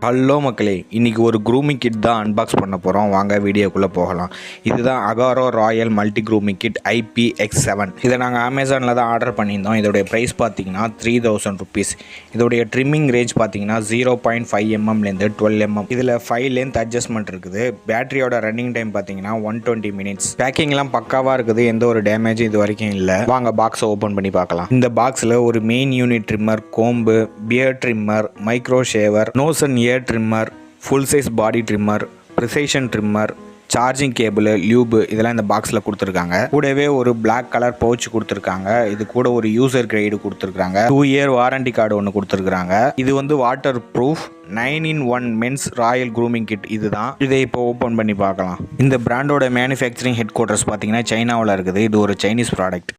Hello மக்களே, இன்றைக்கி ஒரு க்ரூமிங் கிட் தான் அன்பாக்ஸ் பண்ண போகிறோம். வாங்க வீடியோக்குள்ளே போகலாம். இதுதான் Agaro royal multi grooming kit IPX7. இதை நாங்கள் அமேசானில் தான் ஆர்டர் பண்ணியிருந்தோம். இதோடைய ப்ரைஸ் பார்த்தீங்கன்னா 3000 rupees. இதோடைய ட்ரிம்மிங் ரேஞ்ச் பார்த்தீங்கன்னா 0.5 mmலேருந்து 12 mm. இதில் 5 லென்த் அட்ஜஸ்ட்மெண்ட் இருக்குது. பேட்டரியோட ரன்னிங் டைம் பார்த்தீங்கன்னா 120 minutes. பேக்கிங்லாம் பக்காவாக இருக்குது, எந்த ஒரு டேமேஜும் இது வரைக்கும் இல்லை. வாங்க பாக்ஸை ஓப்பன் பண்ணி பார்க்கலாம். இந்த பாக்ஸில் ஒரு main unit trimmer, comb, beard trimmer, micro shaver, nose and ear trimmer, full size body trimmer, precision trimmer, charging cable, lube இதெல்லாம் இந்த பாக்ஸில் கொடுத்துருக்காங்க. கூடவே ஒரு பிளாக் கலர் பவுச் கொடுத்துருக்காங்க. இது கூட ஒரு யூசர் கைடு கொடுத்துருக்காங்க. 2 year வாரண்டி கார்டு ஒன்று கொடுத்துருக்காங்க. இது வந்து waterproof 9-in-1 men's royal grooming kit. இதுதான். இதை இப்போ ஓப்பன் பண்ணி பார்க்கலாம். இந்த பிராண்டோட மேனுஃபேக்சரிங் ஹெட் குவார்ட்டர்ஸ் பார்த்தீங்கன்னா சைனாவில் இருக்குது. இது ஒரு சைனீஸ் ப்ராடக்ட்.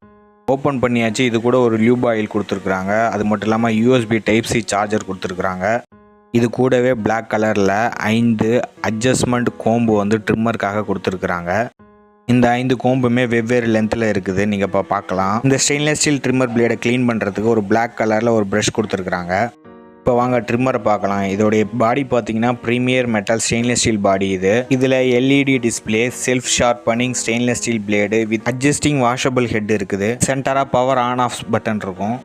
ஓப்பன் பண்ணியாச்சு. இது கூட ஒரு லியூப் ஆயில் கொடுத்துருக்குறாங்க. அது மட்டும் இல்லாமல் USB Type-C சார்ஜர் கொடுத்துருக்குறாங்க. இது கூடவே பிளாக் கலரில் 5 அட்ஜஸ்ட்மெண்ட் கோம்பு வந்து ட்ரிம்மருக்காக கொடுத்துருக்குறாங்க. இந்த 5 கோம்புமே வெவ்வேறு லென்த்தில் இருக்குது. நீங்கள் இப்போ பார்க்கலாம். இந்த ஸ்டெயின்லெஸ் ஸ்டீல் ட்ரிம்மர் பிளேடை க்ளீன் பண்ணுறதுக்கு ஒரு பிளாக் கலரில் ஒரு ப்ரஷ் கொடுத்துருக்குறாங்க. இப்போ வாங்க ட்ரிம்மரை பார்க்கலாம். இதோடைய பாடி பார்த்தீங்கன்னா premier metal stainless steel body. இதில் LED display, self sharpening stainless steel blade with adjusting washable head இருக்குது. சென்டராக பவர் ஆன் ஆஃப் பட்டன் இருக்கும்.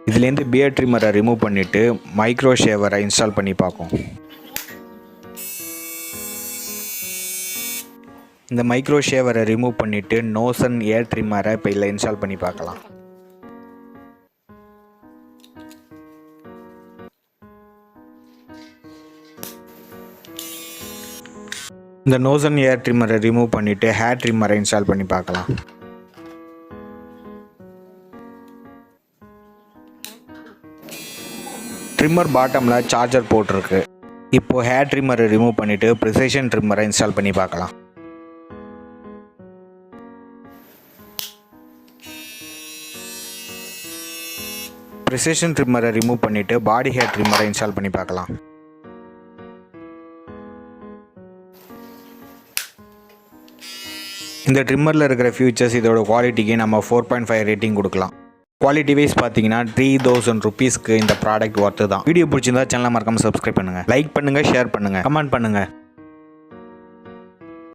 இதுலேருந்து பியர் ட்ரிம்மரை ரிமூவ் பண்ணிவிட்டு மைக்ரோ ஷேவரை இன்ஸ்டால் பண்ணி பார்ப்போம். இந்த மைக்ரோ ஷேவரை ரிமூவ் பண்ணிவிட்டு நோஸ் அண்ட் ஏர் ட்ரிம்மரை இப்போ இதில் இன்ஸ்டால் பண்ணி பார்க்கலாம். இந்த நோஸ் அண்ட் ஏர் ட்ரிம்மரை ரிமூவ் பண்ணிவிட்டு ஹேர் ட்ரிம்மரை இன்ஸ்டால் பண்ணி பார்க்கலாம். ட்ரிம்மர் பாட்டமில் சார்ஜர் போட்டிருக்கு. இப்போது ஹேர் ட்ரிம்மரை ரிமூவ் பண்ணிவிட்டு ப்ரிசைஷன் ட்ரிம்மரை இன்ஸ்டால் பண்ணி பார்க்கலாம். ப்ரிசைஷன் ட்ரிம்மரை ரிமூவ் பண்ணிவிட்டு பாடி ஹேர் ட்ரிம்மரை இன்ஸ்டால் பண்ணி பார்க்கலாம். இந்த ட்ரிம்மரில் இருக்கிற ஃபியூச்சர்ஸ், இதோட குவாலிட்டிக்கு நம்ம 4.5 ரேட்டிங் கொடுக்கலாம். குவாலிட்டி வைஸ் பார்த்தீங்கன்னா 3000 rupeesக்கு இந்த ப்ராடக்ட் ஒர்த்து தான். வீடியோ பிடிச்சிருந்தா சேனலை மறக்காமல் சப்ஸ்கிரைப் பண்ணுங்கள், லைக் பண்ணுங்கள், ஷேர் பண்ணுங்கள், கமெண்ட் பண்ணுங்கள்.